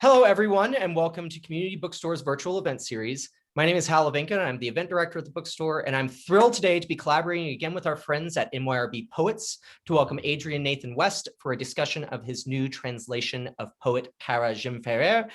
Hello, everyone, and welcome to Community Bookstore's virtual event series. My name is Hal Levinka, and I'm the event director at the bookstore, and I'm thrilled today to be collaborating again with our friends at NYRB Poets to welcome Adrian Nathan West for a discussion of his new translation of poet Pere Gimferrer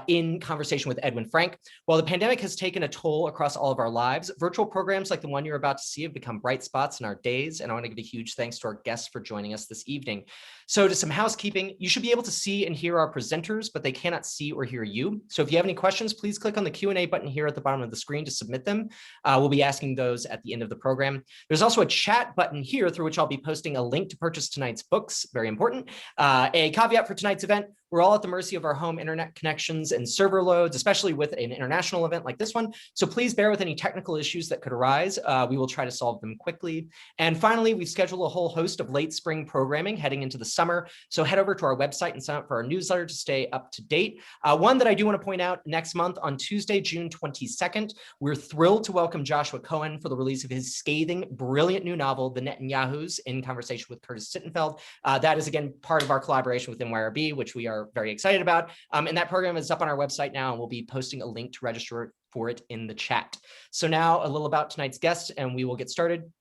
in conversation with Edwin Frank. While the pandemic has taken a toll across all of our lives, virtual programs like the one you're about to see have become bright spots in our days, and I want to give a huge thanks to our guests for joining us this evening. So to some housekeeping, you should be able to see and hear our presenters, but they cannot see or hear you. So if you have any questions, please click on the Q&A button here at the bottom of the screen to submit them. We'll be asking those at the end of the program. There's also a chat button here through which I'll be posting a link to purchase tonight's books, very important. A caveat for tonight's event, we're all at the mercy of our home internet connections and server loads, especially with an international event like this one. So please bear with any technical issues that could arise. We will try to solve them quickly. And finally, we've scheduled a whole host of late spring programming heading into the summer. So head over to our website and sign up for our newsletter to stay up to date. One that I do want to point out, next month on Tuesday, June 22nd, we're thrilled to welcome Joshua Cohen for the release of his scathing, brilliant new novel, The Netanyahus, in conversation with Curtis Sittenfeld. That is, again, part of our collaboration with NYRB, which we are very excited about. And that program is up on our website now, and we'll be posting a link to register for it in the chat. So now a little about tonight's guest, and we will get started.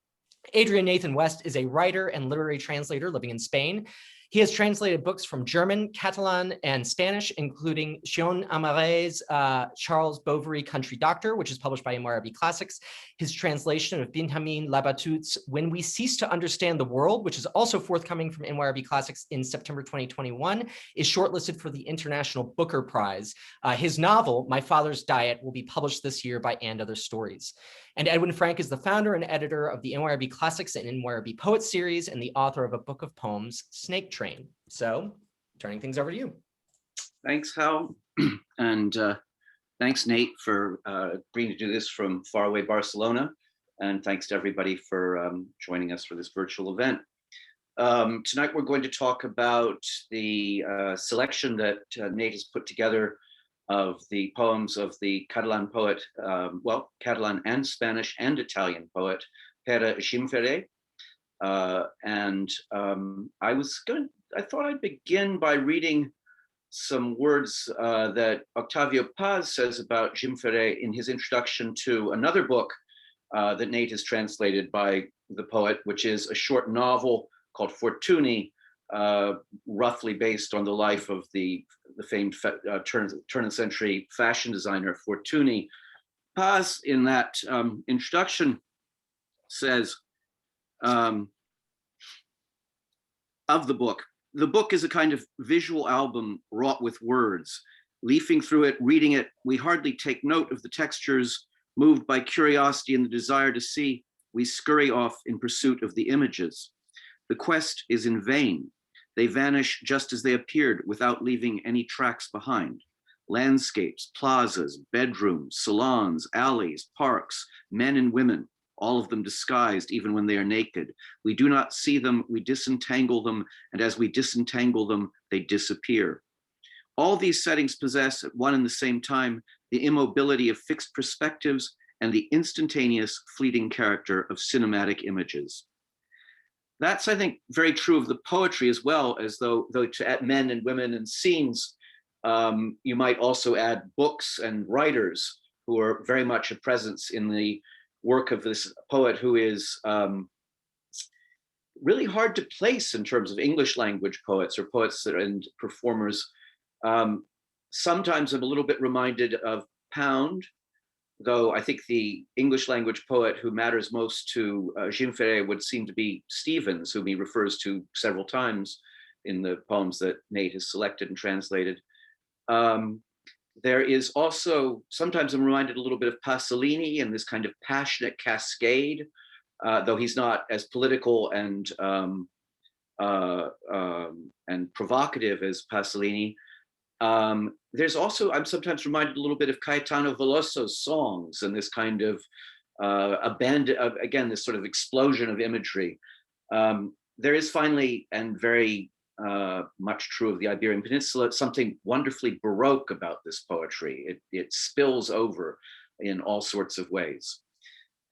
Adrian Nathan West is a writer and literary translator living in Spain. He has translated books from German, Catalan, and Spanish, including Xion Amare's Charles Bovary Country Doctor, which is published by NYRB Classics. His translation of Benjamin Labatut's When We Cease to Understand the World, which is also forthcoming from NYRB Classics in September 2021, is shortlisted for the International Booker Prize. His novel, My Father's Diet, will be published this year by And Other Stories. And Edwin Frank is the founder and editor of the NYRB Classics and NYRB Poets series and the author of a book of poems, Snake Train. So, turning things over to you. Thanks, Hal. And thanks, Nate, for agreeing to do this from faraway Barcelona. And thanks to everybody for joining us for this virtual event. Tonight, we're going to talk about the selection that Nate has put together of the poems of the Catalan poet, Catalan and Spanish and Italian poet, Pere Gimferrer. I thought I'd begin by reading some words that Octavio Paz says about Gimferrer in his introduction to another book that Nate has translated by the poet, which is a short novel called Fortuny, roughly based on the life of the famed turn of the century fashion designer Fortuny. Paz, in that introduction, says of the book is a kind of visual album wrought with words. Leafing through it, reading it, we hardly take note of the textures. Moved by curiosity and the desire to see, we scurry off in pursuit of the images. The quest is in vain. They vanish just as they appeared without leaving any tracks behind. Landscapes, plazas, bedrooms, salons, alleys, parks, men and women, all of them disguised even when they are naked. We do not see them, we disentangle them, and as we disentangle them, they disappear. All these settings possess at one and the same time the immobility of fixed perspectives and the instantaneous fleeting character of cinematic images. That's, I think, very true of the poetry as well, as though to add men and women and scenes, you might also add books and writers who are very much a presence in the work of this poet, who is really hard to place in terms of English language poets or poets and performers. Sometimes I'm a little bit reminded of Pound, though I think the English language poet who matters most to Gimferrer would seem to be Stevens, whom he refers to several times in the poems that Nate has selected and translated. There is also, sometimes I'm reminded a little bit of Pasolini and this kind of passionate cascade, though he's not as political and provocative as Pasolini. There's also, I'm sometimes reminded a little bit of Caetano Veloso's songs and this kind of again, this sort of explosion of imagery. There is finally, and very much true of the Iberian Peninsula, something wonderfully Baroque about this poetry. It spills over in all sorts of ways.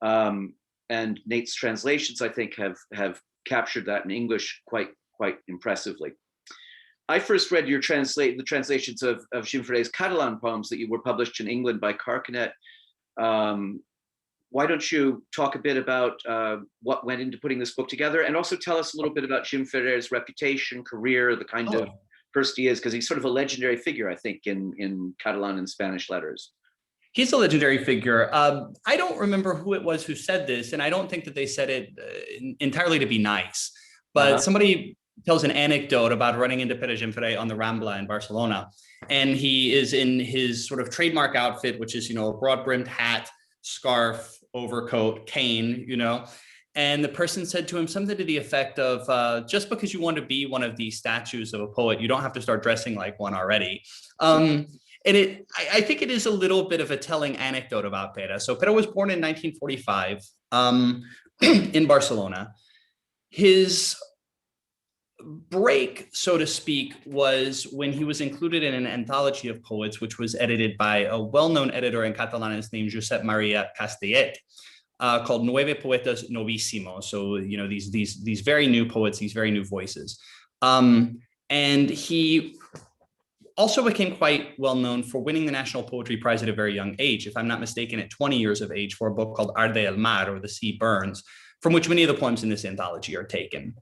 And Nate's translations, I think, have captured that in English quite impressively. I first read the translations of Gimferrer's Catalan poems that you were published in England by Carcanet. Why don't you talk a bit about what went into putting this book together, and also tell us a little bit about Gimferrer's reputation, career, the kind of person he is, because he's sort of a legendary figure, I think, in Catalan and Spanish letters. He's a legendary figure. I don't remember who it was who said this, and I don't think that they said it entirely to be nice, but somebody tells an anecdote about running into Pere Gimferrer on the Rambla in Barcelona. And he is in his sort of trademark outfit, which is, a broad-brimmed hat, scarf, overcoat, cane, and the person said to him something to the effect of, just because you want to be one of these statues of a poet, you don't have to start dressing like one already. And I think it is a little bit of a telling anecdote about Pere. So Pere was born in 1945 in Barcelona. His break, so to speak, was when he was included in an anthology of poets, which was edited by a well-known editor in Catalan named Josep Maria Castellet, called Nueve Poetas Novísimos. So, these very new poets, these very new voices. And he also became quite well known for winning the National Poetry Prize at a very young age, if I'm not mistaken, at 20 years of age, for a book called Arde el Mar, or The Sea Burns, from which many of the poems in this anthology are taken.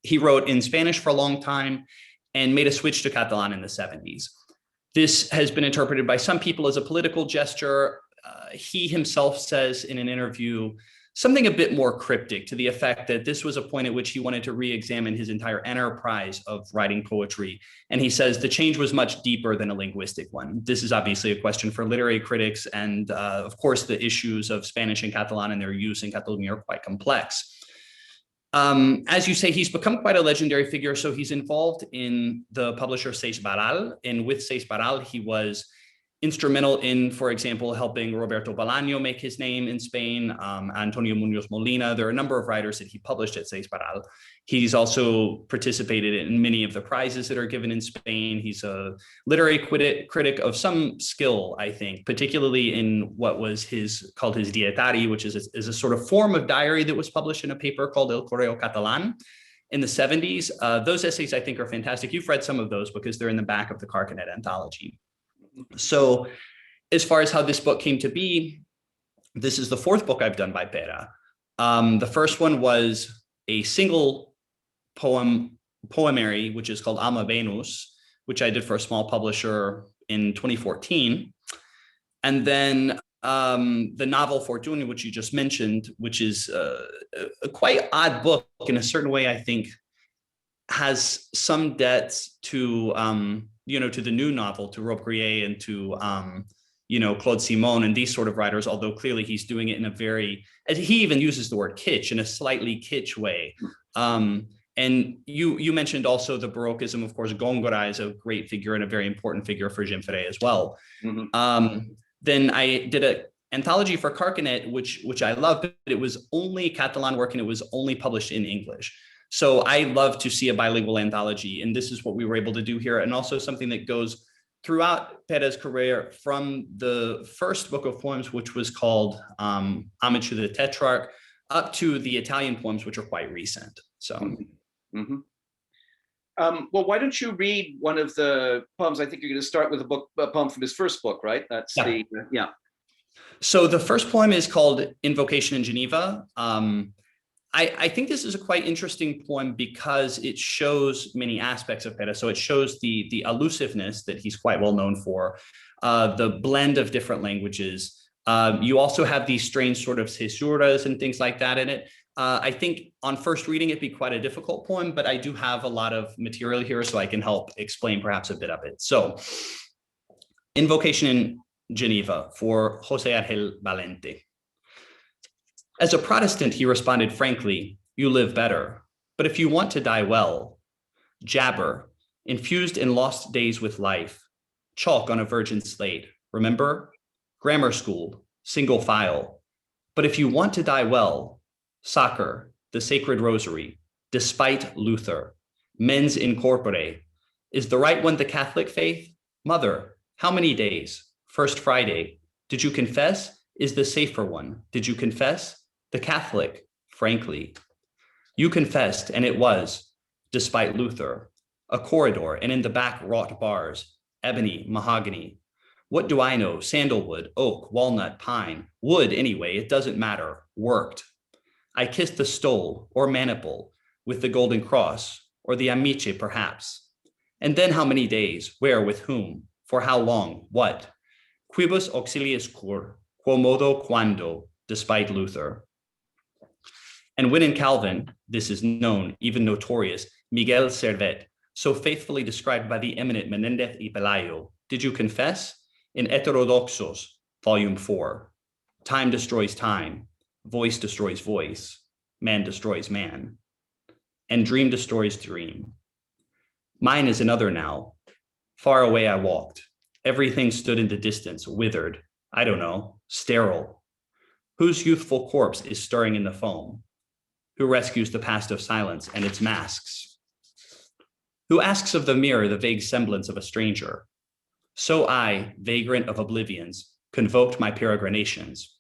He wrote in Spanish for a long time and made a switch to Catalan in the 70s. This has been interpreted by some people as a political gesture. He himself says in an interview something a bit more cryptic, to the effect that this was a point at which he wanted to re-examine his entire enterprise of writing poetry. And he says the change was much deeper than a linguistic one. This is obviously a question for literary critics. And of course, the issues of Spanish and Catalan and their use in Catalonia are quite complex. As you say, he's become quite a legendary figure. So he's involved in the publisher Seis Barral, and with Seis Barral, he was instrumental in, for example, helping Roberto Bolaño make his name in Spain, Antonio Muñoz Molina. There are a number of writers that he published at Seis Barral. He's also participated in many of the prizes that are given in Spain. He's a literary critic of some skill, I think, particularly in what was called his Dietari, which is a sort of form of diary that was published in a paper called El Correo Catalán in the 70s. Those essays, I think, are fantastic. You've read some of those because they're in the back of the Carcanet anthology. So as far as how this book came to be, this is the fourth book I've done by Pere. The first one was a single poemary, which is called Alma Venus, which I did for a small publisher in 2014. And then the novel Fortuna, which you just mentioned, which is a quite odd book in a certain way, I think, has some debts to to the new novel, to Rob Grier and to Claude Simon and these sort of writers, although clearly he's doing it in a very, he even uses the word kitsch, in a slightly kitsch way. And you mentioned also the Baroquism. Of course, Góngora is a great figure and a very important figure for Gimferrer as well. Then I did an anthology for Carcanet, which I loved, but it was only Catalan work and it was only published in English. So I love to see a bilingual anthology, and this is what we were able to do here, and also something that goes throughout Pere's career, from the first book of poems, which was called Homage to the Tetrarch, up to the Italian poems, which are quite recent. So, well, why don't you read one of the poems? I think you're going to start with a poem from his first book, right? That's So the first poem is called Invocation in Geneva. I think this is a quite interesting poem because it shows many aspects of Pere. So it shows the allusiveness that he's quite well known for, the blend of different languages. You also have these strange sort of cesuras and things like that in it. I think on first reading, it'd be quite a difficult poem, but I do have a lot of material here, so I can help explain perhaps a bit of it. So, Invocation in Geneva for José Ángel Valente. As a Protestant, he responded frankly, "You live better. But if you want to die well, jabber, infused in lost days with life, chalk on a virgin slate, remember? Grammar school, single file. But if you want to die well, soccer, the sacred rosary, despite Luther, mens in corpore. Is the right one the Catholic faith? Mother, how many days? First Friday. Did you confess? Is the safer one. Did you confess? The Catholic, frankly. You confessed, and it was, despite Luther, a corridor, and in the back wrought bars, ebony, mahogany. What do I know? Sandalwood, oak, walnut, pine, wood anyway, it doesn't matter, worked. I kissed the stole or maniple with the golden cross, or the amice perhaps. And then how many days, where, with whom, for how long, what? Quibus auxiliis cur, quomodo quando, despite Luther. And when in Calvin, this is known, even notorious, Miguel Servet, so faithfully described by the eminent Menendez y Pelayo, did you confess? In Heterodoxos, volume 4, time destroys time, voice destroys voice, man destroys man, and dream destroys dream. Mine is another now. Far away I walked. Everything stood in the distance, withered, I don't know, sterile. Whose youthful corpse is stirring in the foam? Who rescues the past of silence and its masks? Who asks of the mirror the vague semblance of a stranger? So I, vagrant of oblivions, convoked my peregrinations.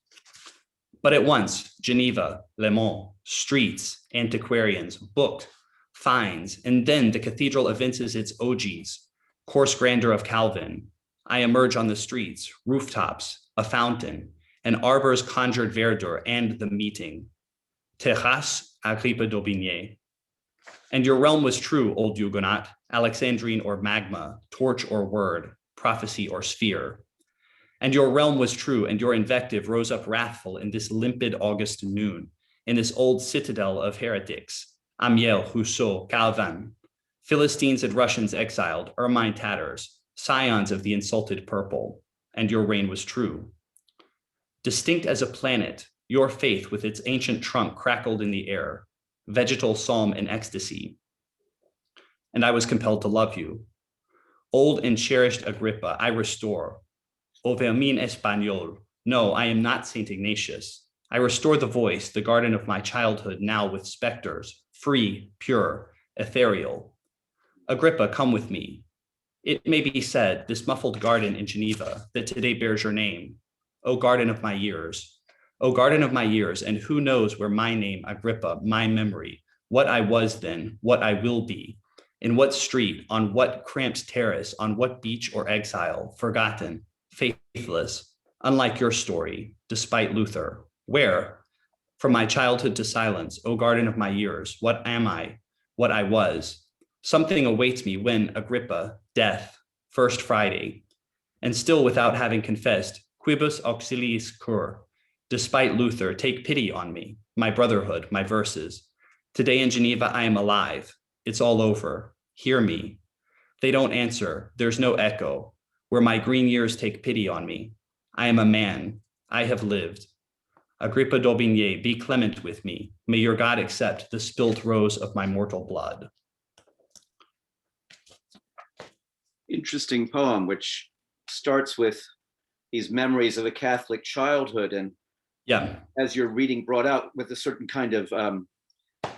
But at once, Geneva, Le Mans, streets, antiquarians, booked, fines, and then the cathedral evinces its ogies, coarse grandeur of Calvin. I emerge on the streets, rooftops, a fountain, and arbors conjured verdure and the meeting. Terrasse Agrippa d'Aubigné. And your realm was true, old Huguenot, Alexandrine or magma, torch or word, prophecy or sphere. And your realm was true, and your invective rose up wrathful in this limpid August noon, in this old citadel of heretics, Amiel, Rousseau, Calvin, Philistines and Russians exiled, ermine tatters, scions of the insulted purple, and your reign was true. Distinct as a planet, your faith with its ancient trunk crackled in the air, vegetal psalm and ecstasy. And I was compelled to love you. Old and cherished Agrippa, I restore. O vermin espagnol. No, I am not Saint Ignatius. I restore the voice, the garden of my childhood, now with specters, free, pure, ethereal. Agrippa, come with me. It may be said, this muffled garden in Geneva that today bears your name, O garden of my years, O garden of my years, and who knows where my name, Agrippa, my memory, what I was then, what I will be, in what street, on what cramped terrace, on what beach or exile, forgotten, faithless, unlike your story, despite Luther, where, from my childhood to silence, O garden of my years, what am I, what I was? Something awaits me when, Agrippa, death, first Friday, and still without having confessed, quibus auxiliis cur, despite Luther, take pity on me, my brotherhood, my verses. Today in Geneva, I am alive. It's all over. Hear me. They don't answer. There's no echo. Where my green years take pity on me. I am a man. I have lived. Agrippa d'Aubigné, be clement with me. May your God accept the spilt rose of my mortal blood. Interesting poem, which starts with these memories of a Catholic childhood, and yeah, as you're reading, brought out with a certain kind of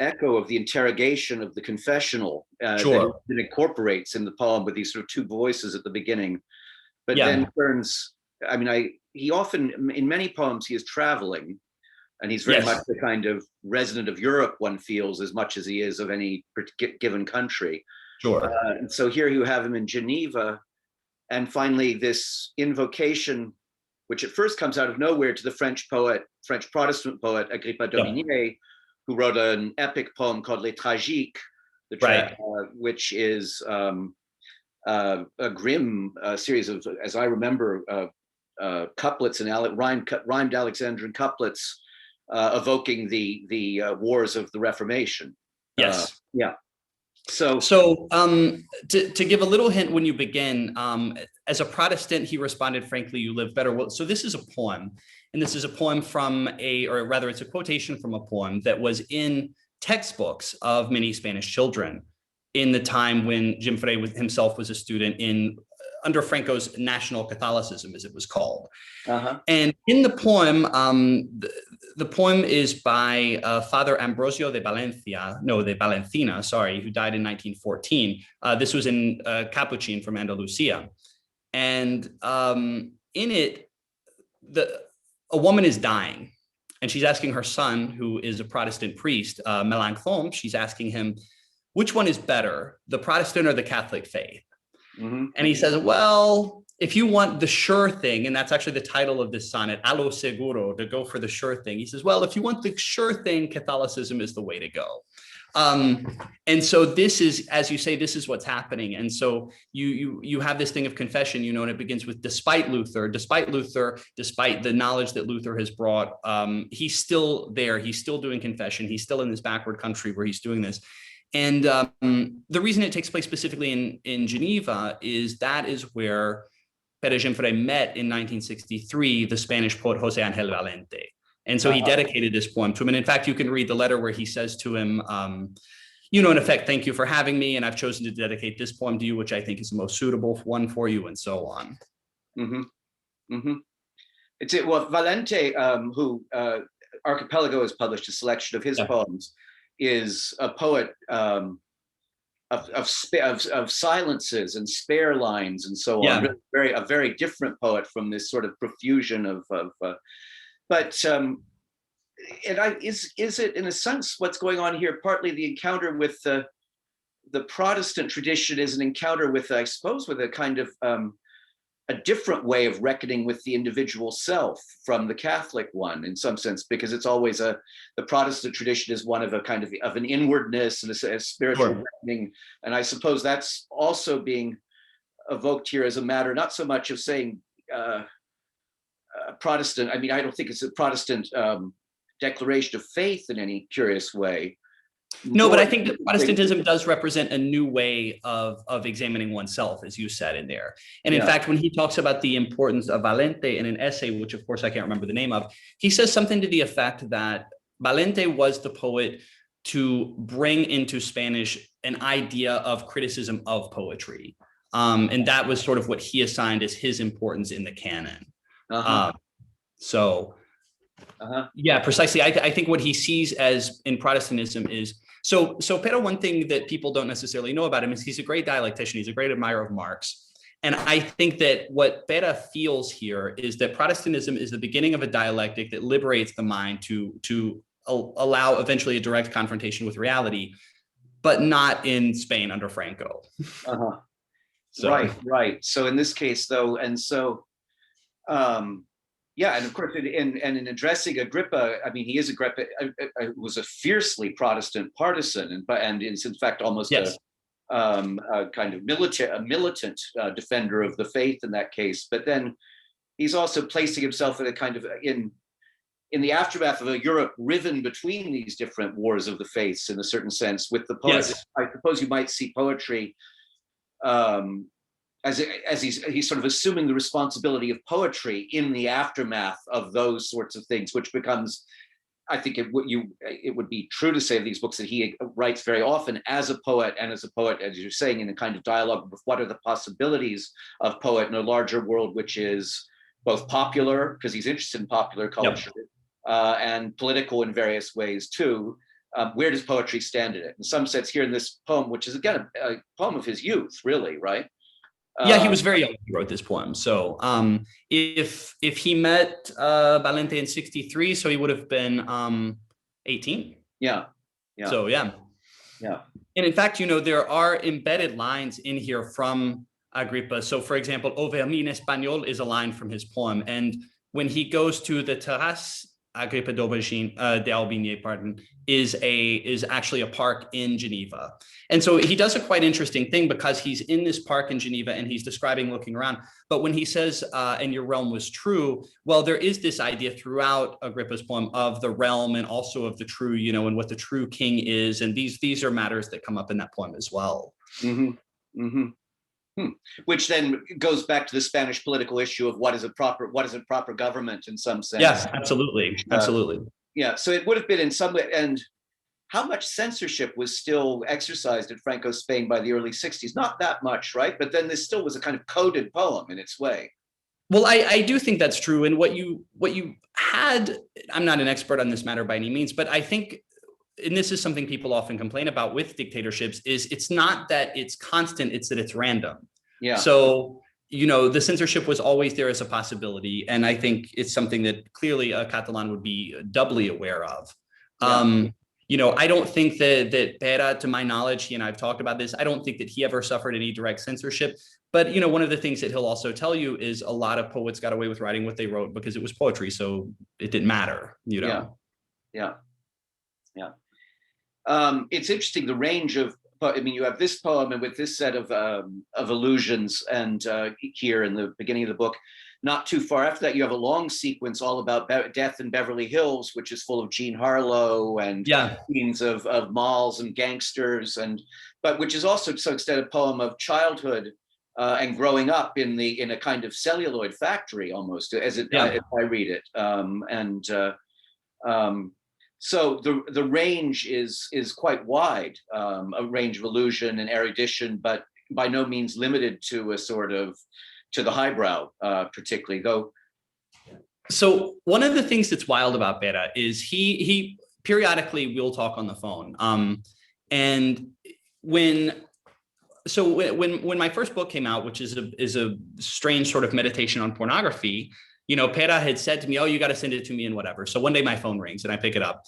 echo of the interrogation of the confessional sure. that it incorporates in the poem with these sort of two voices at the beginning, but yeah. then turns. I mean, he often, in many poems, he is traveling, and he's very much the kind of resident of Europe, one feels, as much as he is of any given country. Sure. And so here you have him in Geneva, and finally this invocation, which at first comes out of nowhere, to the French Protestant poet Agrippa d'Aubigné, who wrote an epic poem called Les Tragiques, which is a grim series of, as I remember, couplets and rhymed Alexandrian couplets evoking the wars of the Reformation. Yes. So to give a little hint when you begin, as a Protestant, he responded, frankly, you live better. Well, so this is a poem, and this is a poem from or rather it's a quotation from a poem that was in textbooks of many Spanish children in the time when Gimferrer himself was a student under Franco's National Catholicism, as it was called. And in the poem, the poem is by Father Ambrosio de Valencina, who died in 1914. This was in Capuchin from Andalusia. And in it, a woman is dying, and she's asking her son, who is a Protestant priest, Melanchthon, she's asking him, which one is better, the Protestant or the Catholic faith? Mm-hmm. And he says, well, if you want the sure thing, and that's actually the title of this sonnet, a lo seguro, to go for the sure thing. He says, well, if you want the sure thing, Catholicism is the way to go. And so this is, as you say, this is what's happening. And so you have this thing of confession, and it begins with despite Luther, despite the knowledge that Luther has brought, he's still there. He's still doing confession. He's still in this backward country where he's doing this. And the reason it takes place specifically in Geneva is that is where Pere Gimferrer met in 1963 the Spanish poet Jose Angel Valente. And so he dedicated this poem to him. And in fact, you can read the letter where he says to him, in effect, thank you for having me. And I've chosen to dedicate this poem to you, which I think is the most suitable one for you, and so on. Mm-hmm. Mm-hmm. Well, Valente, who Archipelago has published a selection of his poems, is a poet of silences and spare lines and so on. Really a very different poet from this sort of profusion of but is it in a sense what's going on here? Partly the encounter with the Protestant tradition is an encounter with, I suppose, with a kind of a different way of reckoning with the individual self from the Catholic one, in some sense, because it's always the Protestant tradition is one of a kind of an inwardness and a spiritual reckoning, and I suppose that's also being evoked here as a matter not so much of saying Protestant. I mean, I don't think it's a Protestant declaration of faith in any curious way. No, but I think that Protestantism does represent a new way of examining oneself, as you said in there. And in fact, when he talks about the importance of Valente in an essay, which of course I can't remember the name of, he says something to the effect that Valente was the poet to bring into Spanish an idea of criticism of poetry. And that was sort of what he assigned as his importance in the canon. Yeah, precisely. I think what he sees as in Protestantism is, so Pere, one thing that people don't necessarily know about him is he's a great dialectician. He's a great admirer of Marx. And I think that what Pere feels here is that Protestantism is the beginning of a dialectic that liberates the mind to allow eventually a direct confrontation with reality, but not in Spain under Franco. Right. So in this case, though, and so, and of course, in addressing Agrippa, I mean, Agrippa was a fiercely Protestant partisan, and is in fact almost a kind of militant defender of the faith in that case. But then he's also placing himself in a kind of in the aftermath of a Europe riven between these different wars of the faiths, in a certain sense, with the poets. I suppose you might see poetry as he's sort of assuming the responsibility of poetry in the aftermath of those sorts of things, which becomes, I think it would be true to say of these books that he writes very often as a poet, and as a poet, as you're saying, in a kind of dialogue with what are the possibilities of poet in a larger world, which is both popular, because he's interested in popular culture, and political in various ways too. Where does poetry stand in it? In some sense, here in this poem, which is again a poem of his youth, really, right? Yeah, he was very young when he wrote this poem. So if he met Valente in 63, so he would have been 18. Yeah. So yeah. And in fact, there are embedded lines in here from Agrippa. So for example, O vermín español is a line from his poem. And when he goes to the terrace, Agrippa d'Aubigné, is actually a park in Geneva. And so he does a quite interesting thing, because he's in this park in Geneva and he's describing looking around. But when he says, and your realm was true, well, there is this idea throughout Agrippa's poem of the realm and also of the true, and what the true king is. And these are matters that come up in that poem as well. Which then goes back to the Spanish political issue of what is a proper government in some sense. Yes, absolutely. So it would have been in some way, and how much censorship was still exercised in Franco's Spain by the early 60s? Not that much, right? But then this still was a kind of coded poem in its way. Well, I do think that's true. And what you had, I'm not an expert on this matter by any means, but I think, and this is something people often complain about with dictatorships, is it's not that it's constant, it's that it's random. Yeah. So, the censorship was always there as a possibility. And I think it's something that clearly a Catalan would be doubly aware of. I don't think that Pere, to my knowledge, he and I've talked about this, I don't think that he ever suffered any direct censorship. But, one of the things that he'll also tell you is a lot of poets got away with writing what they wrote because it was poetry. So it didn't matter, Yeah. It's interesting, the range of, you have this poem and with this set of allusions, and here in the beginning of the book, not too far after that, you have a long sequence all about death in Beverly Hills, which is full of Jean Harlow and scenes of malls and gangsters, but which is also to some extent a poem of childhood and growing up in a kind of celluloid factory almost, as I read it, so the range is quite wide, a range of allusion and erudition, but by no means limited to a sort of to the highbrow, particularly though. So one of the things that's wild about Pere is he periodically will talk on the phone, and when my first book came out, which is a strange sort of meditation on pornography, Pere had said to me, "Oh, you got to send it to me and whatever." So one day my phone rings and I pick it up,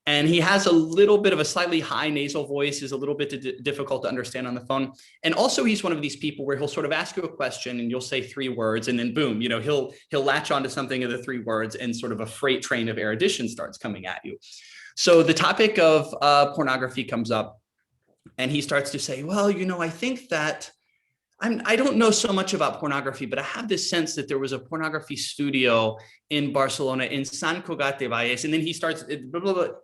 and he has a little bit of a slightly high nasal voice, is a little bit difficult to understand on the phone. And also he's one of these people where he'll sort of ask you a question and you'll say 3 words and then boom, he'll latch onto something of the 3 words and sort of a freight train of erudition starts coming at you. So the topic of pornography comes up and he starts to say, "Well, I think that I don't know so much about pornography, but I have this sense that there was a pornography studio in Barcelona, in Sant Cugat del Vallès." And then he starts, and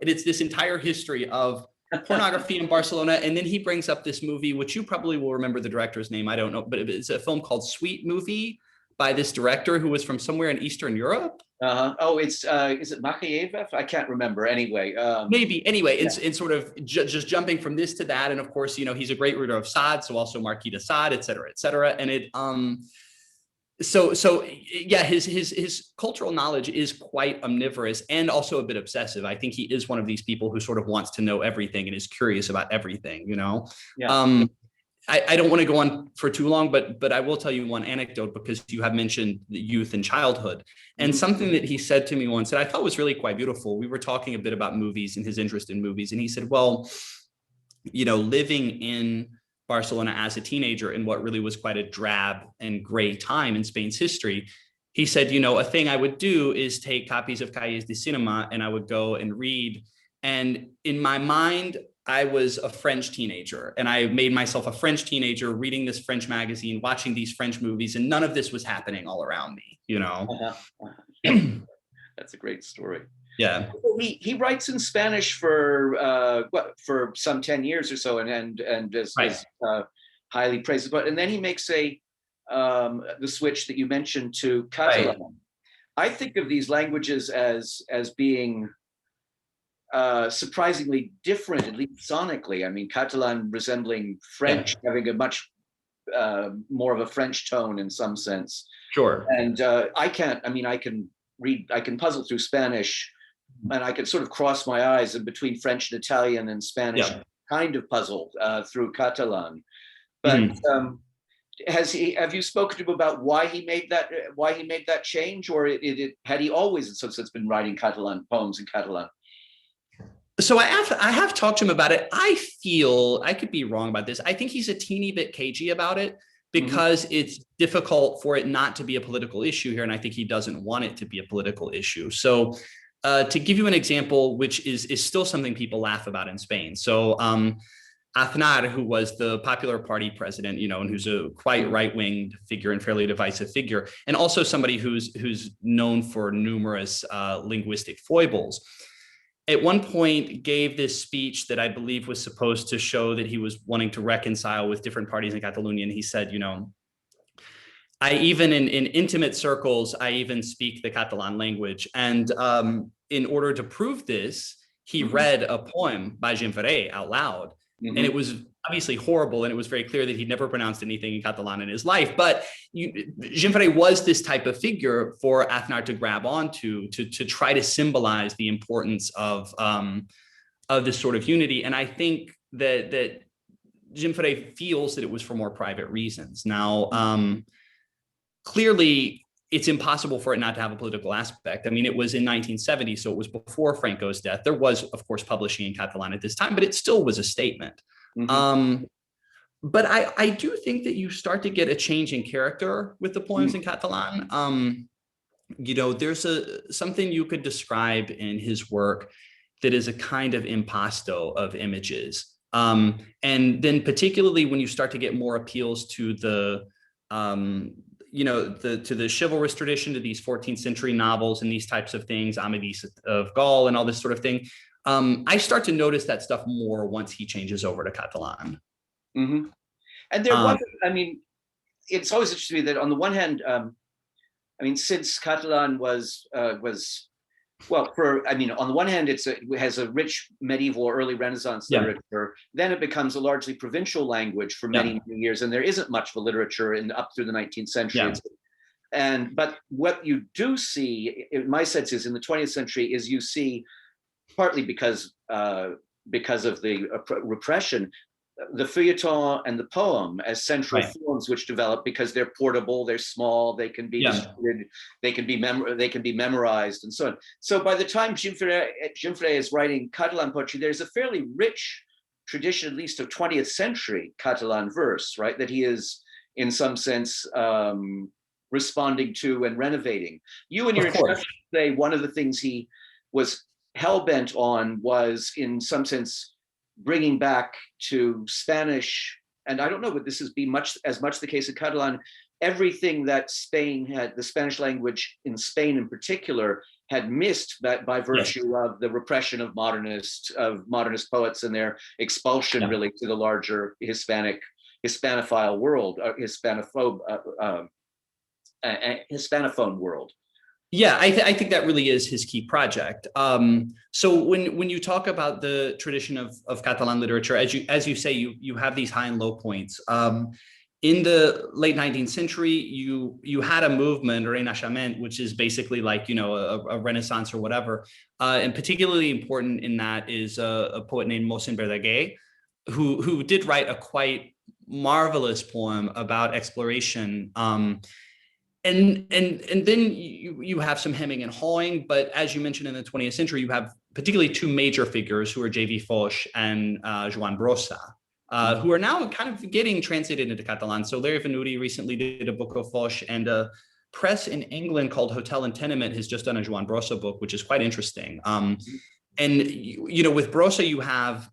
it's this entire history of pornography in Barcelona. And then he brings up this movie, which you probably will remember the director's name, I don't know, but it's a film called Sweet Movie by this director who was from somewhere in Eastern Europe. Oh, is it Makeyev? I can't remember. Anyway, maybe. Anyway, it's sort of just jumping from this to that, and of course, he's a great reader of Sade, so also Marquis de Sade, et cetera, et cetera. And it, his cultural knowledge is quite omnivorous and also a bit obsessive. I think he is one of these people who sort of wants to know everything and is curious about everything. Yeah. I don't want to go on for too long, but I will tell you one anecdote because you have mentioned the youth and childhood, and something that he said to me once that I thought was really quite beautiful. We were talking a bit about movies and his interest in movies, and he said, "Well, living in Barcelona as a teenager in what really was quite a drab and gray time in Spain's history," he said, "A thing I would do is take copies of Calles de Cinema and I would go and read, and in my mind, I was a French teenager and I made myself a French teenager reading this French magazine, watching these French movies, and none of this was happening all around me, That's a great story. Yeah. He writes in Spanish for some 10 years or so, and is highly praised. But and then he makes the switch that you mentioned to Catalan. Right. I think of these languages as being surprisingly different, at least sonically. I mean, Catalan resembling French, having a much more of a French tone in some sense. Sure. And I can puzzle through Spanish, and I can sort of cross my eyes in between French and Italian and Spanish, kind of puzzled through Catalan. But have you spoken to him about why he made that change, or had he always in some sense been writing Catalan poems in Catalan? So I have talked to him about it. I feel, I could be wrong about this, I think he's a teeny bit cagey about it because it's difficult for it not to be a political issue here. And I think he doesn't want it to be a political issue. So to give you an example, which is still something people laugh about in Spain. So Aznar, who was the Popular Party president, and who's a quite right-winged figure and fairly divisive figure, and also somebody who's known for numerous linguistic foibles, at one point gave this speech that I believe was supposed to show that he was wanting to reconcile with different parties in Catalonia. And he said, I even in intimate circles, I even speak the Catalan language. And in order to prove this, he read a poem by Gimferrer out loud. And it was obviously horrible. And it was very clear that he'd never pronounced anything in Catalan in his life. But Gimferrer was this type of figure for Aznar to grab onto, to try to symbolize the importance of this sort of unity. And I think that Gimferrer feels that it was for more private reasons. Now, clearly, it's impossible for it not to have a political aspect. I mean, it was in 1970, so it was before Franco's death. There was, of course, publishing in Catalan at this time, but it still was a statement. But I do think that you start to get a change in character with the poems in Catalan. You know, there's something you could describe in his work that is a kind of impasto of images. And then particularly when you start to get more appeals to the, you know, to the chivalrous tradition, to these 14th century novels and these types of things, Amadis of Gaul and all this sort of thing, I start to notice that stuff more once he changes over to Catalan. And there was, I mean, it's always interesting to me that on the one hand, I mean, since Catalan was well, I mean, on the one hand, it has a rich medieval or early Renaissance literature. Then it becomes a largely provincial language for many years, and there isn't much of a literature up through the 19th century. But what you do see, my sense is, in the 20th century, is you see, partly because of the repression, the feuilleton and the poem as central forms which develop because they're portable, they're small, they can be distributed, they can be memorized, and so on. So by the time Gimferrer is writing Catalan poetry, there's a fairly rich tradition, at least of 20th century Catalan verse, right? That he is, in some sense, responding to and renovating. You in your introduction say one of the things he was hell-bent on was, in some sense, bringing back to Spanish, and I don't know, but this has been as much the case in Catalan, everything that Spain had, the Spanish language in Spain in particular, had missed by virtue of the repression of modernist poets and their expulsion really to the larger Hispanophile world, Hispanophone world. Yeah, I think that really is his key project. So when you talk about the tradition of Catalan literature, as you say, you have these high and low points. In the late 19th century, you had a movement, Renaixement, which is basically like, you know, a Renaissance or whatever. And particularly important in that is a poet named Mossèn Verdaguer, who did write a quite marvelous poem about exploration. And then you have some hemming and hawing, but as you mentioned, in the 20th century, you have particularly two major figures who are J.V. Foix and Joan Brossa, who are now kind of getting translated into Catalan. So Larry Venuti recently did a book of Foix, and a press in England called Hotel and Tenement has just done a Joan Brossa book, which is quite interesting. And you know, with Brossa, you have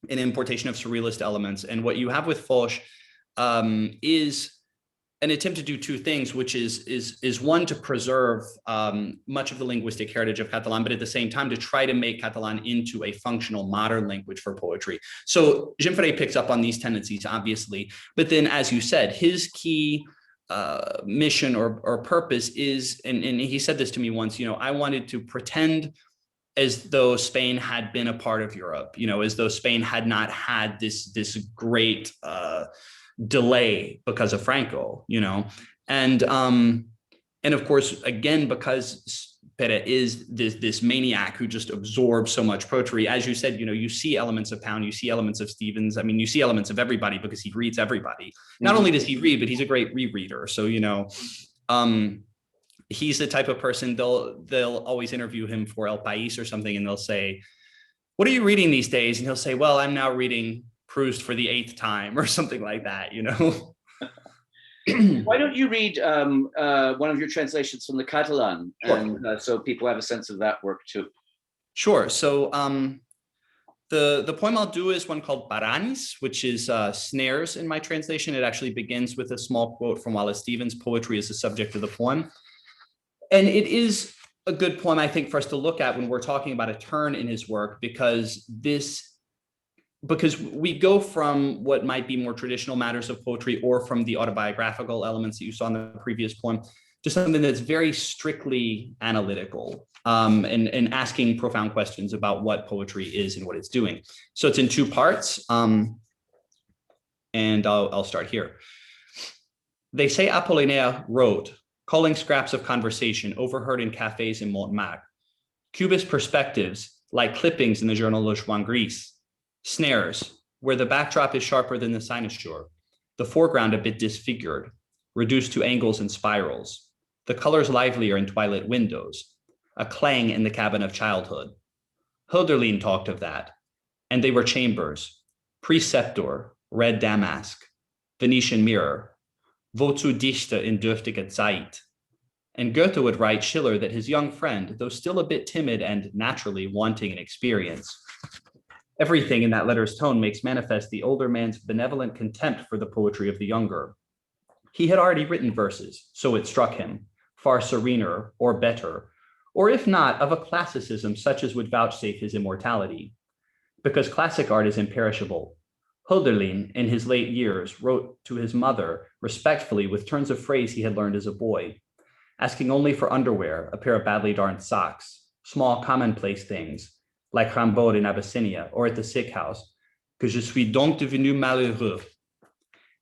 an importation of surrealist elements, and what you have with Foix is an attempt to do two things, which is one, to preserve much of the linguistic heritage of Catalan, but at the same time to try to make Catalan into a functional modern language for poetry. So Gimferrer picks up on these tendencies, obviously, but then, as you said, his key mission or purpose is, and he said this to me once, you know, I wanted to pretend as though Spain had been a part of Europe, you know, as though Spain had not had this great delay because of Franco, you know, and of course, again, because Pere is this maniac who just absorbs so much poetry, as you said, you know, you see elements of Pound, you see elements of Stevens. I mean, you see elements of everybody because he reads everybody. Not only does he read, but he's a great rereader. So, you know, he's the type of person, they'll always interview him for El País or something, and they'll say, "What are you reading these days?" And he'll say, "Well, I'm now reading Prose for the 8th time," or something like that, you know. Why don't you read one of your translations from the Catalan, and so people have a sense of that work too. Sure. So the poem I'll do is one called Paranis, which is snares in my translation. It actually begins with a small quote from Wallace Stevens. Poetry is the subject of the poem, and it is a good poem, I think, for us to look at when we're talking about a turn in his work, because we go from what might be more traditional matters of poetry, or from the autobiographical elements that you saw in the previous poem, to something that's very strictly analytical, and asking profound questions about what poetry is and what it's doing. So it's in two parts, and I'll start here. They say Apollinaire wrote, calling scraps of conversation overheard in cafes in Montmartre, cubist perspectives like clippings in the journal Le Joint Gris, snares, where the backdrop is sharper than the cynosure, the foreground a bit disfigured, reduced to angles and spirals, the colors livelier in twilit windows, a clang in the cabin of childhood. Hölderlin talked of that, and they were chambers, preceptor, red damask, Venetian mirror, wozu dichte in dürftige Zeit. And Goethe would write Schiller that his young friend, though still a bit timid and naturally wanting an experience, everything in that letter's tone makes manifest the older man's benevolent contempt for the poetry of the younger. He had already written verses, so it struck him, far serener or better, or if not, of a classicism such as would vouchsafe his immortality. Because classic art is imperishable. Hölderlin, in his late years, wrote to his mother respectfully with turns of phrase he had learned as a boy, asking only for underwear, a pair of badly darned socks, small commonplace things, like Rimbaud in Abyssinia or at the sick house, que je suis donc devenu malheureux.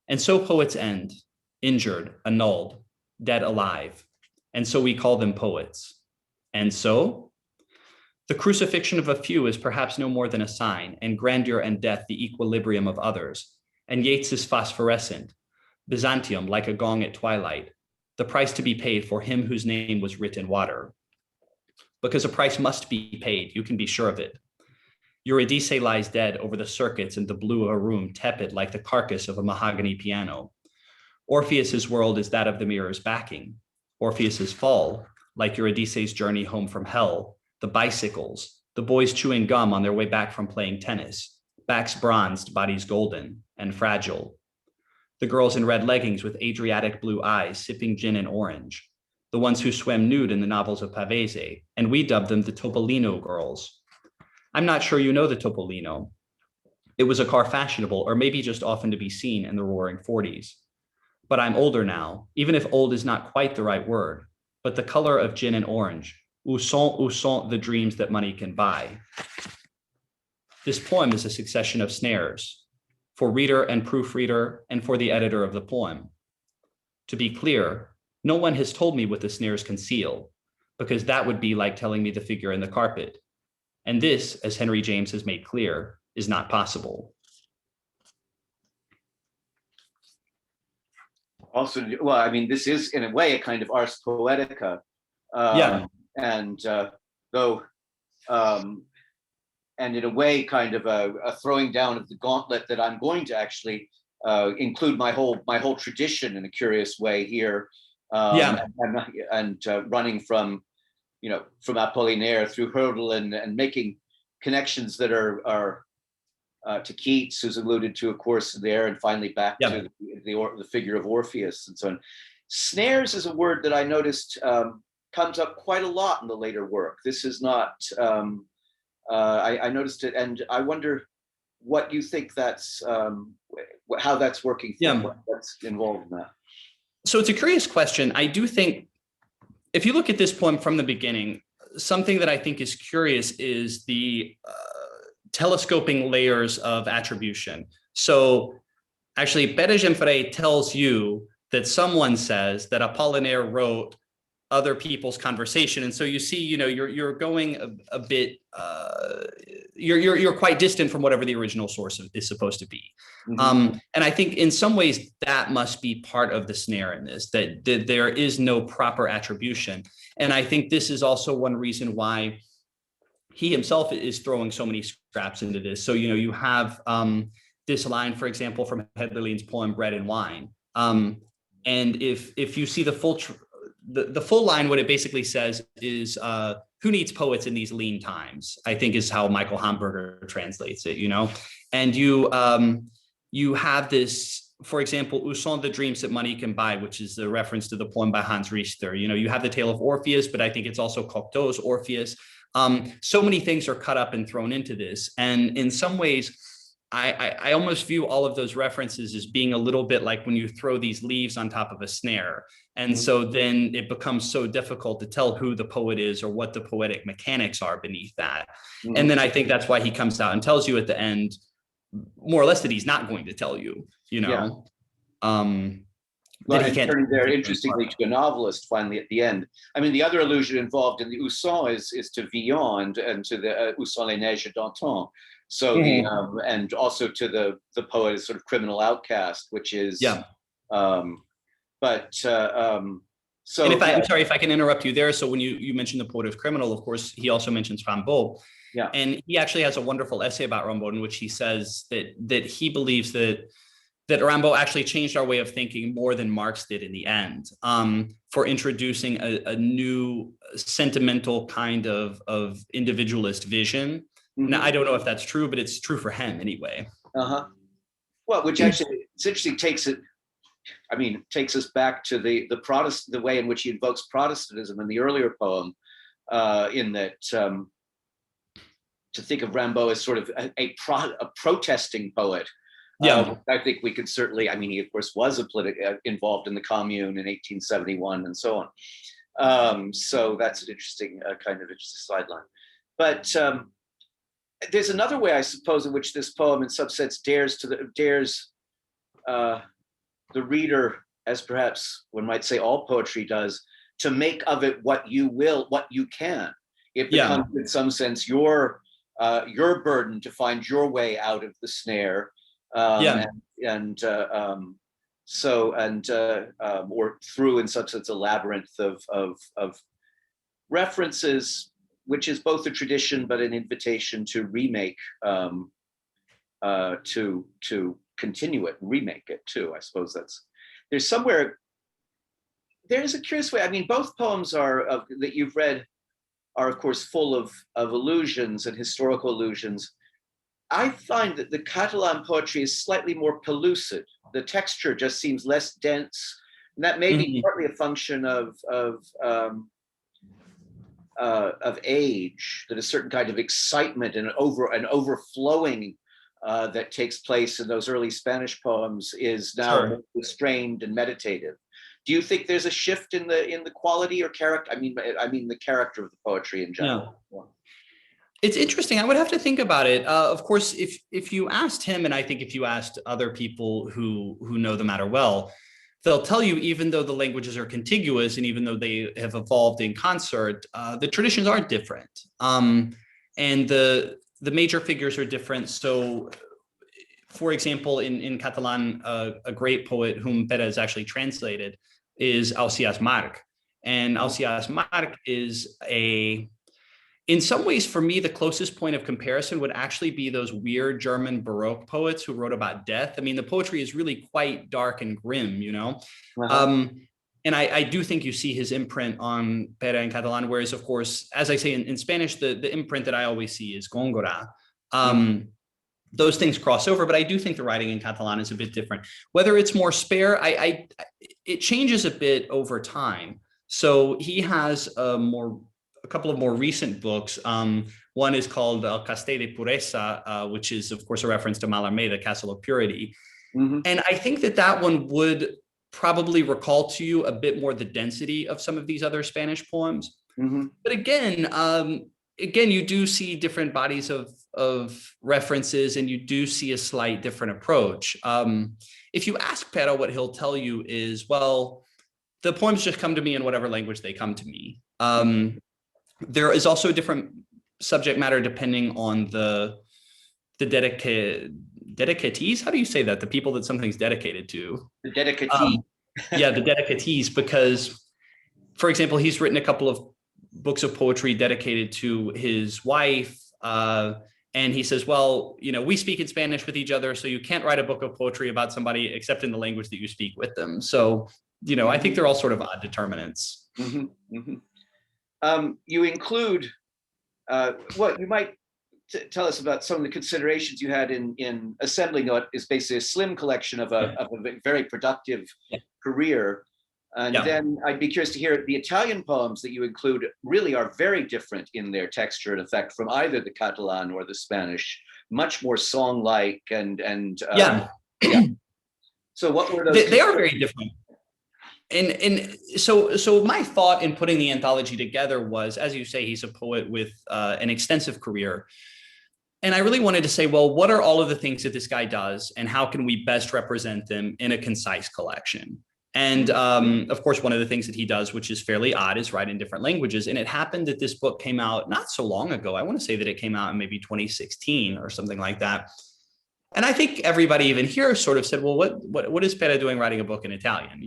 And so poets end, injured, annulled, dead alive. And so we call them poets. And so the crucifixion of a few is perhaps no more than a sign, and grandeur and death the equilibrium of others. And Yeats is phosphorescent, Byzantium like a gong at twilight, the price to be paid for him whose name was writ in water. Because a price must be paid, you can be sure of it. Eurydice lies dead over the circuits in the blue of a room tepid like the carcass of a mahogany piano. Orpheus's world is that of the mirror's backing. Orpheus's fall, like Eurydice's journey home from hell, the bicycles, the boys chewing gum on their way back from playing tennis, backs bronzed, bodies golden and fragile. The girls in red leggings with Adriatic blue eyes sipping gin and orange, the ones who swam nude in the novels of Pavese, and we dubbed them the Topolino Girls. I'm not sure you know the Topolino. It was a car fashionable, or maybe just often to be seen in the roaring 40s. But I'm older now, even if old is not quite the right word, but the color of gin and orange, où sont the dreams that money can buy. This poem is a succession of snares, for reader and proofreader, and for the editor of the poem. To be clear, no one has told me what the snares conceal, because that would be like telling me the figure in the carpet. And this, as Henry James has made clear, is not possible. Also, well, I mean, this is in a way a kind of ars poetica. And and in a way, kind of a throwing down of the gauntlet that I'm going to actually include my whole tradition in a curious way here. And running from Apollinaire through Hölderlin and making connections that are to Keats, who's alluded to, of course, there, and finally back to the figure of Orpheus and so on. Snares is a word that I noticed comes up quite a lot in the later work. This is not, I noticed it, and I wonder what you think that's, how that's working for what's involved in that. So it's a curious question. I do think, if you look at this poem from the beginning, something that I think is curious is the telescoping layers of attribution. So actually, Pere Gimferrer tells you that someone says that Apollinaire wrote other people's conversation, and so you see, you're going a bit, you're quite distant from whatever the original source is supposed to be. Mm-hmm. And I think in some ways that must be part of the snare in this, that there is no proper attribution. And I think this is also one reason why he himself is throwing so many scraps into this. So, you have this line, for example, from Hölderlin's poem Bread and Wine. And if you see the full line, what it basically says is, who needs poets in these lean times? I think is how Michael Hamburger translates it, and you have this, for example, où sont the dreams that money can buy, which is the reference to the poem by Hans Richter. You have the tale of Orpheus, but I think it's also Cocteau's Orpheus. So many things are cut up and thrown into this. And in some ways, I almost view all of those references as being a little bit like when you throw these leaves on top of a snare. And so then it becomes so difficult to tell who the poet is or what the poetic mechanics are beneath that. Mm-hmm. And then I think that's why he comes out and tells you at the end, more or less, that he's not going to tell you, Well, and turning there, interestingly, to a novelist finally at the end. I mean, the other allusion involved in the où sont is to Villon and to the où sont les neiges d'antan. So and also to the poet as sort of criminal outcast, which is So, and I'm sorry if I can interrupt you there. So when you mentioned the poet of criminal, of course, he also mentions Rimbaud. Yeah. And he actually has a wonderful essay about Rimbaud in which he says that he believes that Rimbaud actually changed our way of thinking more than Marx did in the end, for introducing a new sentimental kind of individualist vision. Mhm. Now, I don't know if that's true, but it's true for him anyway. Uh-huh. Well, which actually, it's interesting, takes us back to the way in which he invokes Protestantism in the earlier poem, in that to think of Rimbaud as sort of a protesting poet. Yeah. I think we could certainly, he of course was involved in the Commune in 1871 and so on. So that's an interesting interesting sideline. But there's another way, I suppose, in which this poem in some sense dares the reader, as perhaps one might say all poetry does, to make of it what you will, what you can. It becomes in some sense your burden to find your way out of the snare. Or through, in some sense, a labyrinth of references, which is both a tradition but an invitation to remake, to continue it, remake it too. I suppose there's a curious way. Both poems that you've read are of course full of allusions and historical allusions. I find that the Catalan poetry is slightly more pellucid. The texture just seems less dense, and that may be partly a function of age, that a certain kind of excitement and overflowing that takes place in those early Spanish poems is now more restrained and meditative. Do you think there's a shift in the quality or character? The character of the poetry in general. Yeah. It's interesting. I would have to think about it. Of course, if you asked him, and I think if you asked other people who know the matter well, they'll tell you, even though the languages are contiguous and even though they have evolved in concert, the traditions are different. And the major figures are different. So, for example, in Catalan, a great poet whom Pere has actually translated is Ausiàs March. And Ausiàs March is in some ways, for me, the closest point of comparison would actually be those weird German Baroque poets who wrote about death. The poetry is really quite dark and grim, Uh-huh. And I do think you see his imprint on Pere in Catalan, whereas, of course, as I say in Spanish, the imprint that I always see is Góngora. Those things cross over, but I do think the writing in Catalan is a bit different. Whether it's more spare, it changes a bit over time. So he has a couple of more recent books. One is called El Castell de Puresa, which is, of course, a reference to Mallarmé, the Castle of Purity. Mm-hmm. And I think that one would probably recall to you a bit more the density of some of these other Spanish poems. Mm-hmm. But again, you do see different bodies of references, and you do see a slight different approach. If you ask Pere, what he'll tell you is, well, the poems just come to me in whatever language they come to me. There is also a different subject matter depending on the dedicatees. How do you say that? The people that something's dedicated to. The dedicatee. The dedicatees, because, for example, he's written a couple of books of poetry dedicated to his wife. And he says, well, we speak in Spanish with each other, so you can't write a book of poetry about somebody except in the language that you speak with them. So, I think they're all sort of odd determinants. Mm-hmm. Mm-hmm. You include, you might tell us about some of the considerations you had in assembling what is basically a slim collection of a very productive career. And then I'd be curious to hear the Italian poems that you include really are very different in their texture and effect from either the Catalan or the Spanish, much more song-like and So what were those? They are very different. And so my thought in putting the anthology together was, as you say, he's a poet with an extensive career. And I really wanted to say, well, what are all of the things that this guy does, and how can we best represent them in a concise collection? And of course, one of the things that he does, which is fairly odd, is write in different languages. And it happened that this book came out not so long ago. I want to say that it came out in maybe 2016 or something like that. And I think everybody even here sort of said, well, what is Pere doing writing a book in Italian,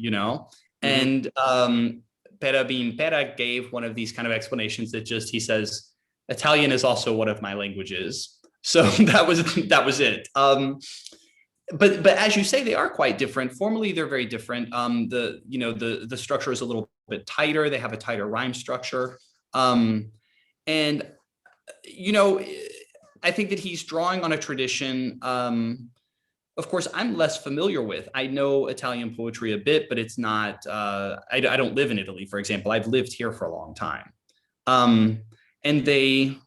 Mm-hmm. And Pere Gimferrer gave one of these kind of explanations that just, he says, Italian is also one of my languages. So that was it. But as you say, they are quite different. Formally, they're very different. The structure is a little bit tighter. They have a tighter rhyme structure. And I think that he's drawing on a tradition, of course, I'm less familiar with. I know Italian poetry a bit, but it's not, I don't live in Italy, for example. I've lived here for a long time. And they,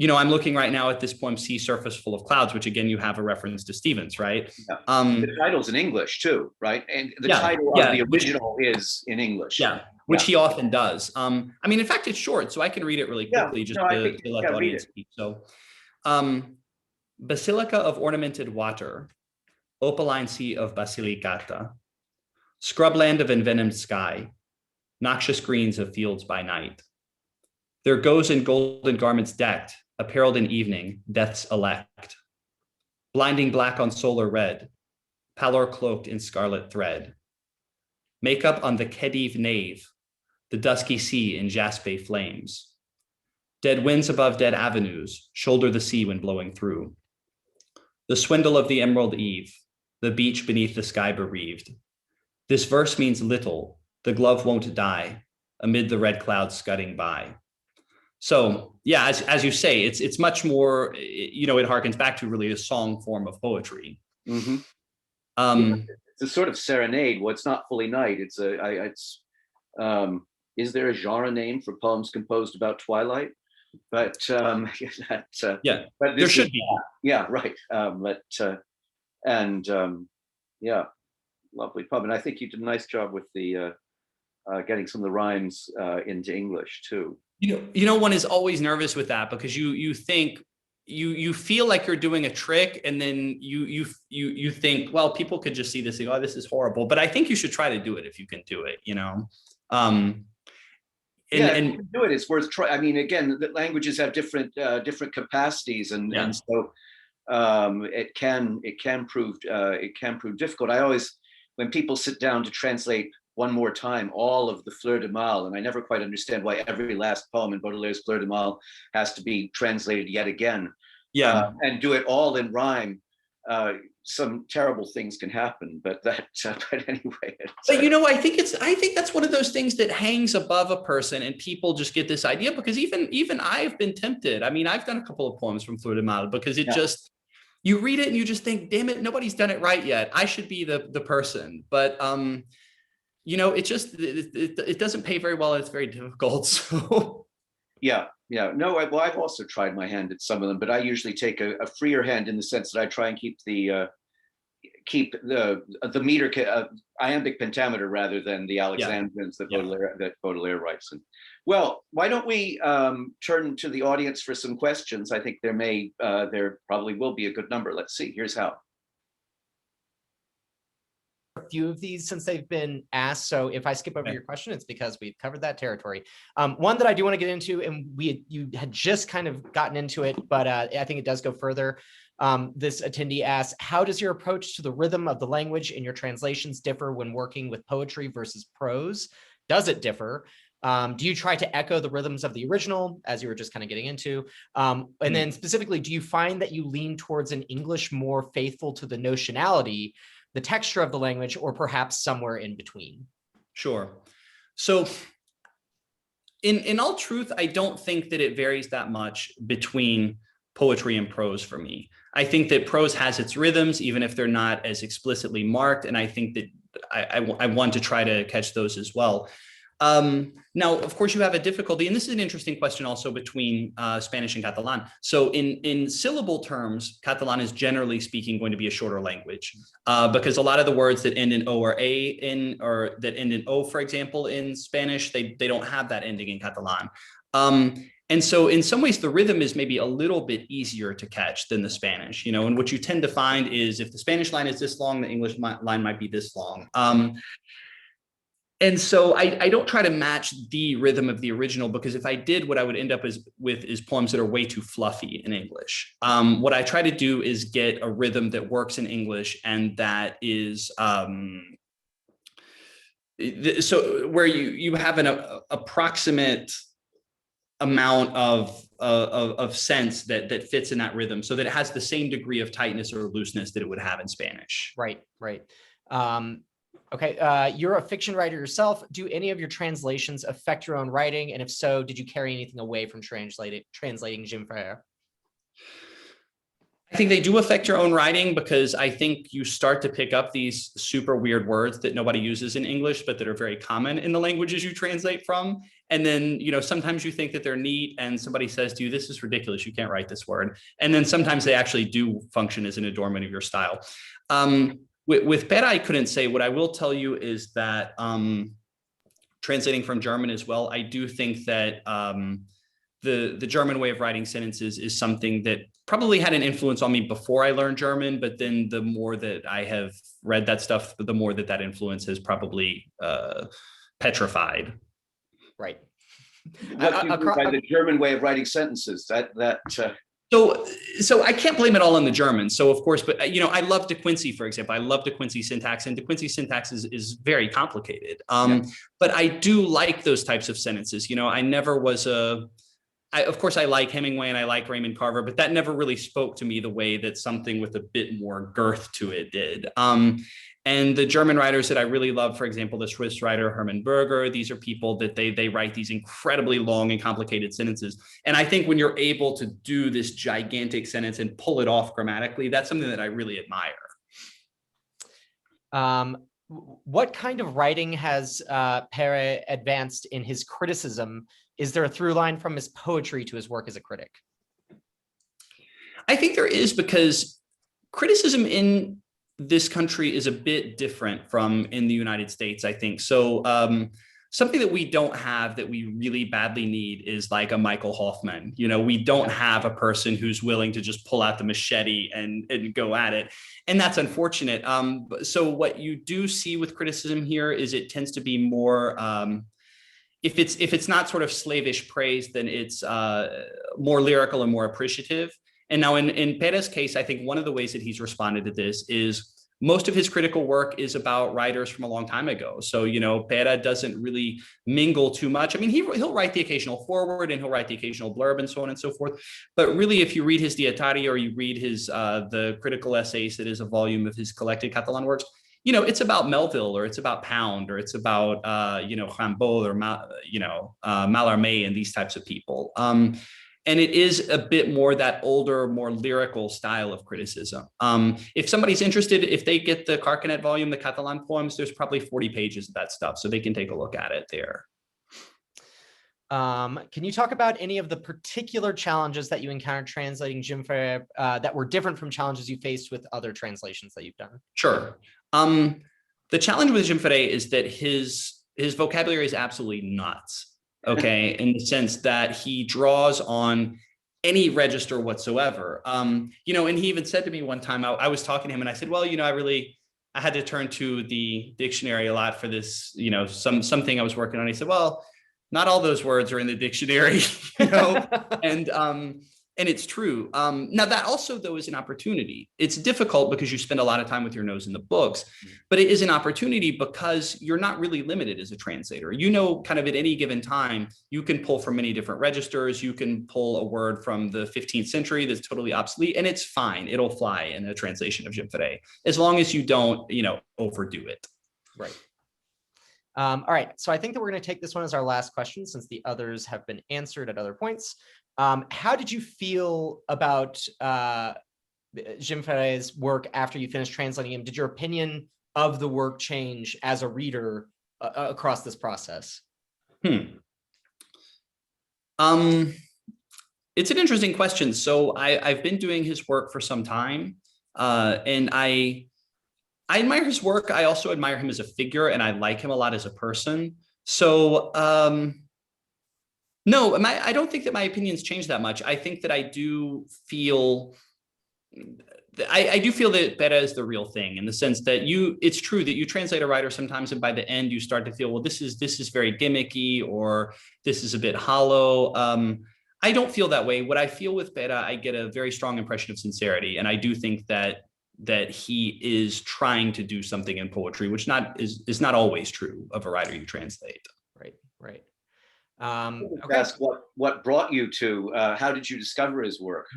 I'm looking right now at this poem, Sea Surface Full of Clouds, which again, you have a reference to Stevens, right? Yeah. The title's in English too, right? And the title of the original is in English. Yeah, which he often does. In fact, it's short, so I can read it really quickly to let the audience speak. So, Basilica of ornamented water, opaline sea of Basilicata, scrubland of envenomed sky, noxious greens of fields by night. There goes in golden garments decked, apparelled in evening, death's elect. Blinding black on solar red, pallor cloaked in scarlet thread. Makeup on the Khedive nave, the dusky sea in jaspe flames. Dead winds above dead avenues, shoulder the sea when blowing through. The swindle of the emerald eve, the beach beneath the sky bereaved. This verse means little, the glove won't die, amid the red clouds scudding by. So yeah, as you say, it's much more, it harkens back to really a song form of poetry. Mm-hmm. It's a sort of serenade. Well, it's not fully night. Is there a genre name for poems composed about twilight? But but there should be. Yeah, right. Lovely poem. And I think you did a nice job with the getting some of the rhymes into English too. One is always nervous with that because you think you feel like you're doing a trick, and then you think, well, people could just see this and go, oh, this is horrible. But I think you should try to do it if you can do it. And do it. It's worth trying. Again, the languages have different capacities, and so it can prove difficult. I always, when people sit down to translate one more time all of the Fleur de Mal, and I never quite understand why every last poem in Baudelaire's Fleur de Mal has to be translated yet again. And do it all in rhyme. Some terrible things can happen, but anyway. But I think that's one of those things that hangs above a person, and people just get this idea because even I've been tempted. I've done a couple of poems from Fleur de Mal because it just, you read it and you just think, damn it, nobody's done it right yet. I should be the person. But it doesn't pay very well. It's very difficult. So no, I've also tried my hand at some of them, but I usually take a freer hand in the sense that I try and keep the meter iambic pentameter rather than the Alexandrines that Baudelaire writes in. Well, why don't we turn to the audience for some questions? I think there probably will be a good number. Let's see. Here's how. A few of these since they've been asked, so if I skip over your question, it's because we've covered that territory. One that I do want to get into, and you had just kind of gotten into it, but I think it does go further. This attendee asks, how does your approach to the rhythm of the language in your translations differ when working with poetry versus prose? Does it differ? Do you try to echo the rhythms of the original, as you were just kind of getting into? And then specifically, do you find that you lean towards an English more faithful to the notionality, the texture of the language, or perhaps somewhere in between? Sure. So in all truth, I don't think that it varies that much between poetry and prose for me. I think that prose has its rhythms, even if they're not as explicitly marked. And I think that I want to try to catch those as well. Now, of course, you have a difficulty, and this is an interesting question also between Spanish and Catalan. So in syllable terms, Catalan is generally speaking going to be a shorter language because a lot of the words that end in O or A or that end in O, for example, in Spanish, they don't have that ending in Catalan. And so in some ways, the rhythm is maybe a little bit easier to catch than the Spanish, and what you tend to find is if the Spanish line is this long, the English line might be this long. And so I don't try to match the rhythm of the original, because if I did, what I would end up with is poems that are way too fluffy in English. What I try to do is get a rhythm that works in English and that is So where you have an approximate amount of sense that fits in that rhythm, so that it has the same degree of tightness or looseness that it would have in Spanish. Right, right. Okay, you're a fiction writer yourself. Do any of your translations affect your own writing? And if so, did you carry anything away from translating Gimferrer? I think they do affect your own writing, because I think you start to pick up these super weird words that nobody uses in English, but that are very common in the languages you translate from. And then, sometimes you think that they're neat and somebody says to you, this is ridiculous, you can't write this word. And then sometimes they actually do function as an adornment of your style. With Pere, I couldn't say. What I will tell you is that translating from German as well, I do think that the German way of writing sentences is something that probably had an influence on me before I learned German, but then the more that I have read that stuff, the more that influence has probably petrified. Right. What do you mean by the German way of writing sentences? So I can't blame it all on the Germans. So of course, but I love De Quincey, for example. I love De Quincey syntax, and De Quincey syntax is very complicated. But I do like those types of sentences. I never was of course, I like Hemingway and I like Raymond Carver, but that never really spoke to me the way that something with a bit more girth to it did. And the German writers that I really love, for example, the Swiss writer Hermann Berger, these are people that they write these incredibly long and complicated sentences. And I think when you're able to do this gigantic sentence and pull it off grammatically, that's something that I really admire. What kind of writing has Pere advanced in his criticism? Is there a through line from his poetry to his work as a critic? I think there is, because criticism in this country is a bit different from in the United States, I think. So something that we don't have that we really badly need is like a Michael Hoffman. We don't have a person who's willing to just pull out the machete and go at it. And that's unfortunate. So what you do see with criticism here is it tends to be more, if it's not sort of slavish praise, then it's more lyrical and more appreciative. And now in Pere's case, I think one of the ways that he's responded to this is most of his critical work is about writers from a long time ago. So, Pere doesn't really mingle too much. I mean, he'll write the occasional foreword and he'll write the occasional blurb and so on and so forth. But really, if you read his Dietario or you read his the critical essays that is a volume of his collected Catalan works, it's about Melville, or it's about Pound, or it's about, Rimbaud, or, Mallarmé, and these types of people. And it is a bit more that older, more lyrical style of criticism. If somebody's interested, if they get the Carcanet volume, the Catalan poems, there's probably 40 pages of that stuff, so they can take a look at it there. Can you talk about any of the particular challenges that you encountered translating Gimferrer that were different from challenges you faced with other translations that you've done? Sure. The challenge with Gimferrer is that his vocabulary is absolutely nuts. Okay, in the sense that he draws on any register whatsoever. And he even said to me one time, I was talking to him and I said, well, I had to turn to the dictionary a lot for this, something I was working on. He said, well, not all those words are in the dictionary, and it's true. Now that also, though, is an opportunity. It's difficult because you spend a lot of time with your nose in the books, but it is an opportunity because you're not really limited as a translator. Kind of at any given time, you can pull from many different registers. You can pull a word from the 15th century that's totally obsolete, and it's fine. It'll fly in a translation of Gimferrer, as long as you don't, overdo it. Right. All right. So I think that we're going to take this one as our last question, since the others have been answered at other points. How did you feel about Gimferrer's work after you finished translating him? Did your opinion of the work change as a reader across this process? It's an interesting question. So I've been doing his work for some time, and I admire his work. I also admire him as a figure, and I like him a lot as a person. So no, I don't think that my opinions change that much. I think that I do feel that Pere is the real thing, in the sense that it's true that you translate a writer sometimes, and by the end you start to feel, well, this is very gimmicky, or this is a bit hollow. I don't feel that way. What I feel with Pere, I get a very strong impression of sincerity, and I do think that that he is trying to do something in poetry, which is not always true of a writer you translate. Right. Okay. Ask what brought you to, how did you discover his work?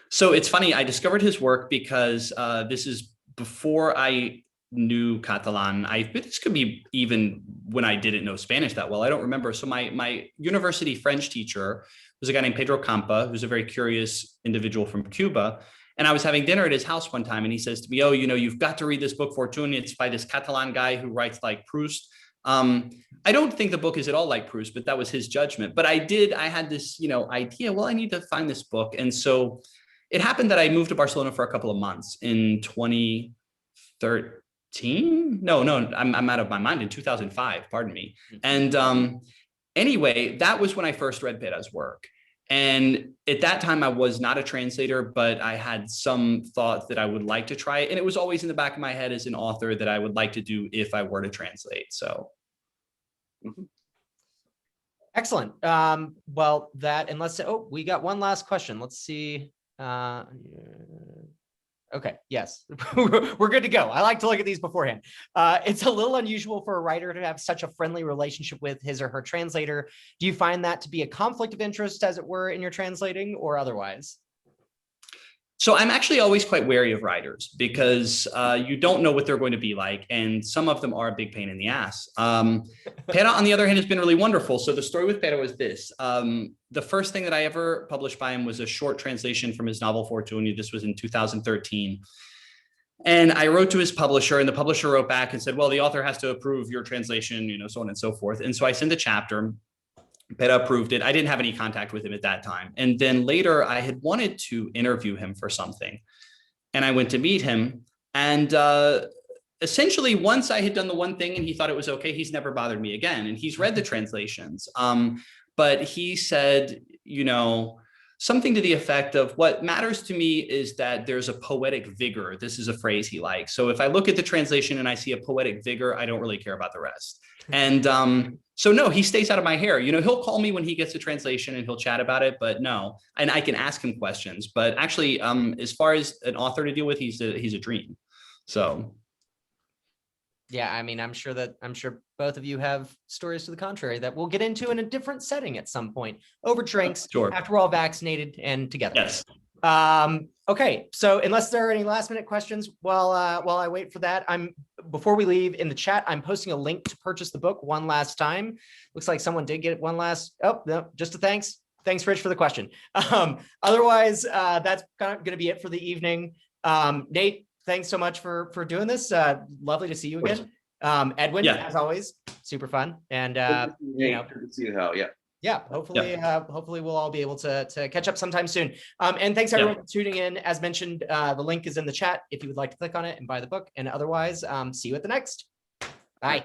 So it's funny, I discovered his work because this is before I knew Catalan. This could be even when I didn't know Spanish that well. I don't remember. So my university French teacher was a guy named Pedro Campa, who's a very curious individual from Cuba. And I was having dinner at his house one time, and he says to me, "Oh, you've got to read this book, Fortune. It's by this Catalan guy who writes like Proust." I don't think the book is at all like Proust, but that was his judgment. But I had this, idea, well, I need to find this book. And so it happened that I moved to Barcelona for a couple of months in 2013. No, I'm out of my mind, in 2005, pardon me. And anyway, that was when I first read Pere's work. And at that time, I was not a translator, but I had some thought that I would like to try it. And it was always in the back of my head as an author that I would like to do if I were to translate. So. Excellent. Well, we got one last question. Let's see. Okay, yes, we're good to go. I like to look at these beforehand. It's a little unusual for a writer to have such a friendly relationship with his or her translator. Do you find that to be a conflict of interest, as it were, in your translating or otherwise? So I'm actually always quite wary of writers because you don't know what they're going to be like. And some of them are a big pain in the ass. Pere, on the other hand, has been really wonderful. So the story with Pere was this. The first thing that I ever published by him was a short translation from his novel Fortune. This was in 2013. And I wrote to his publisher, and the publisher wrote back and said, well, the author has to approve your translation, so on and so forth. And so I sent a chapter. Pere approved it. I didn't have any contact with him at that time. And then later I had wanted to interview him for something. And I went to meet him. And essentially, once I had done the one thing and he thought it was okay, he's never bothered me again. And he's read the translations. But he said, something to the effect of, what matters to me is that there's a poetic vigor. This is a phrase he likes. So if I look at the translation and I see a poetic vigor, I don't really care about the rest. And so no, he stays out of my hair. He'll call me when he gets a translation and he'll chat about it, but no, and I can ask him questions. But actually, as far as an author to deal with, he's a dream. So. Yeah, I'm sure both of you have stories to the contrary that we'll get into in a different setting at some point, over drinks, sure, after we're all vaccinated and together. Yes. Okay, so unless there are any last minute questions, while I wait for that, before we leave, in the chat, I'm posting a link to purchase the book one last time. Looks like someone did get one last. Oh no, just a thanks. Thanks, Rich, for the question. Otherwise, that's kind of going to be it for the evening. Nate, thanks so much for doing this. Lovely to see you again. Edwin, as always, super fun. And good to see you, Hal. Yeah, hopefully we'll all be able to catch up sometime soon. And thanks everyone for tuning in. As mentioned, the link is in the chat if you would like to click on it and buy the book. And otherwise, see you at the next. Bye.